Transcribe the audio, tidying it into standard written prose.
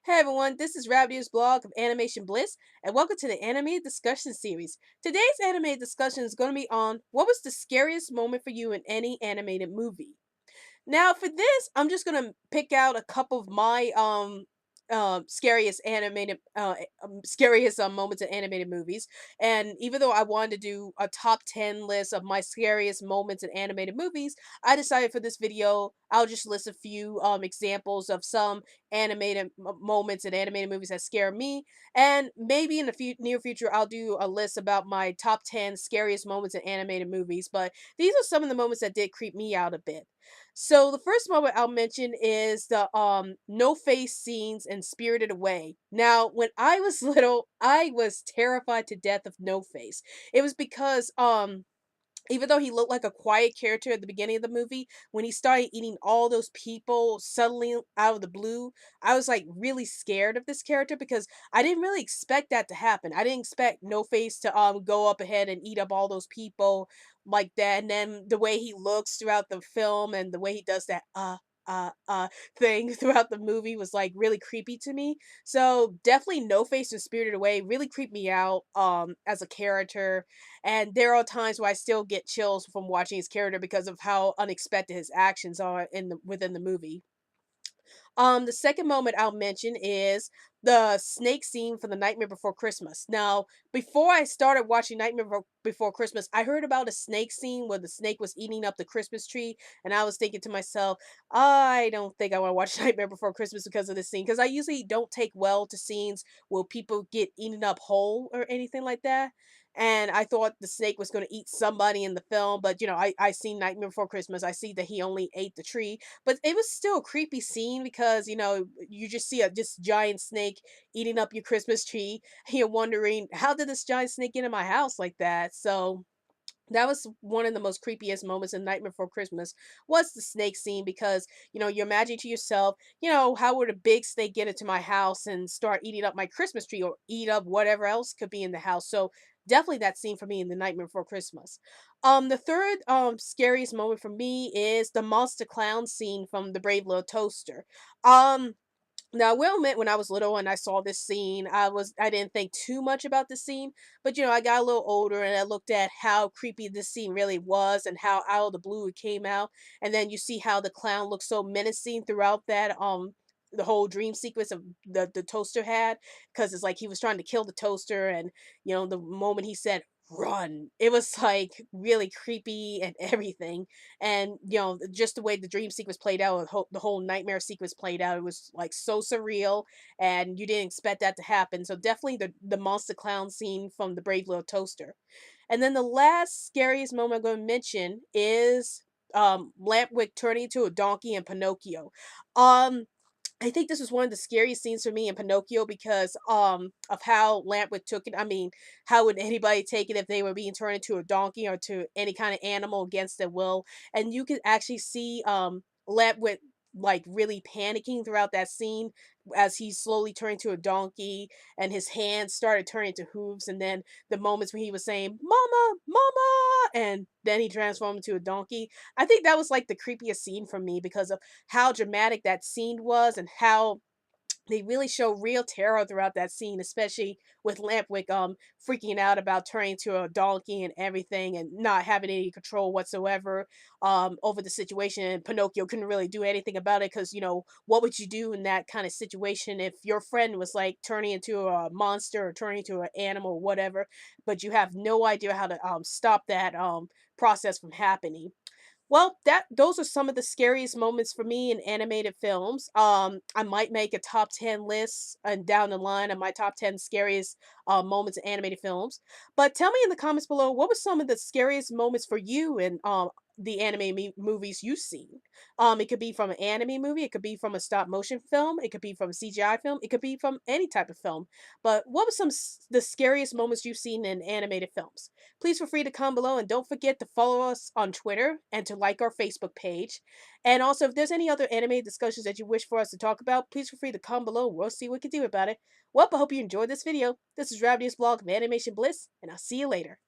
Hey everyone, this is Rabdia's blog of Animation Bliss, and welcome to the anime discussion series. Today's anime discussion is going to be on what was the scariest moment for you in any animated movie. Now, for this, I'm just gonna pick out a couple of my scariest animated scariest moments in animated movies. And even though I wanted to do a top 10 list of my scariest moments in animated movies, I decided for this video I'll just list a few examples of some animated moments in animated movies that scare me. And maybe in the near future I'll do a list about my top 10 scariest moments in animated movies. But these are some of the moments that did creep me out a bit. So the first moment I'll mention is the no face scenes and Spirited Away. Now, when I was little, I was terrified to death of No Face. It was because even though he looked like a quiet character at the beginning of the movie, when he started eating all those people suddenly out of the blue, I was like really scared of this character because I didn't really expect that to happen. I didn't expect No Face to go up ahead and eat up all those people like that. And then the way he looks throughout the film and the way he does that thing throughout the movie was like really creepy to me. So definitely No Face and Spirited Away really creeped me out as a character, and there are times where I still get chills from watching his character because of how unexpected his actions are in the within the movie. The second moment I'll mention is the snake scene from The Nightmare Before Christmas. Now, before I started watching Before Christmas, I heard about a snake scene where the snake was eating up the Christmas tree, and I was thinking to myself, I don't think I want to watch Nightmare Before Christmas because of this scene, because I usually don't take well to scenes where people get eaten up whole or anything like that. And I thought the snake was going to eat somebody in the film, but I seen Nightmare Before Christmas. I see that he only ate the tree, but it was still a creepy scene because, you just see a just giant snake eating up your Christmas tree. And you're wondering, how did this giant snake get in my house like that? So that was one of the most creepiest moments in Nightmare Before Christmas was the snake scene because, you imagine to yourself, how would a big snake get into my house and start eating up my Christmas tree or eat up whatever else could be in the house. So definitely that scene for me in the Nightmare Before Christmas. The third scariest moment for me is the monster clown scene from The Brave Little Toaster. Um Now, I will admit, when I was little and I saw this scene, I didn't think too much about the scene, but I got a little older and I looked at how creepy this scene really was and how out of the blue it came out, and then you see how the clown looks so menacing throughout that the whole dream sequence of the toaster had, because it's like he was trying to kill the toaster, and the moment he said run, it was like really creepy and everything. And just the way the dream sequence played out, the whole nightmare sequence played out, it was like so surreal, and you didn't expect that to happen. So definitely the monster clown scene from The Brave Little Toaster. And then the last scariest moment I'm going to mention is Lampwick turning into a donkey in Pinocchio. um I think this was one of the scariest scenes for me in Pinocchio because of how Lampwick took it. I mean, how would anybody take it if they were being turned into a donkey or to any kind of animal against their will? And you could actually see Lampwick like really panicking throughout that scene as he slowly turned to a donkey and his hands started turning to hooves, and then the moments when he was saying mama mama and then he transformed into a donkey. I think that was like the creepiest scene for me because of how dramatic that scene was and how they really show real terror throughout that scene, especially with Lampwick freaking out about turning to a donkey and everything and not having any control whatsoever over the situation. And Pinocchio couldn't really do anything about it because, what would you do in that kind of situation if your friend was like turning into a monster or turning into an animal or whatever, but you have no idea how to stop that process from happening? Well, that those are some of the scariest moments for me in animated films. I might make a top 10 list and down the line of my top 10 scariest moments in animated films. But tell me in the comments below, what were some of the scariest moments for you in the movies you've seen? It could be from an anime movie, it could be from a stop motion film, it could be from a CGI film, it could be from any type of film. But what were the scariest moments you've seen in animated films? Please feel free to comment below, and don't forget to follow us on Twitter and to like our Facebook page. And also, if there's any other anime discussions that you wish for us to talk about, please feel free to comment below. We'll see what we can do about it. Well, I hope you enjoyed this video. This is Ravity's blog of Animation Bliss, and I'll see you later.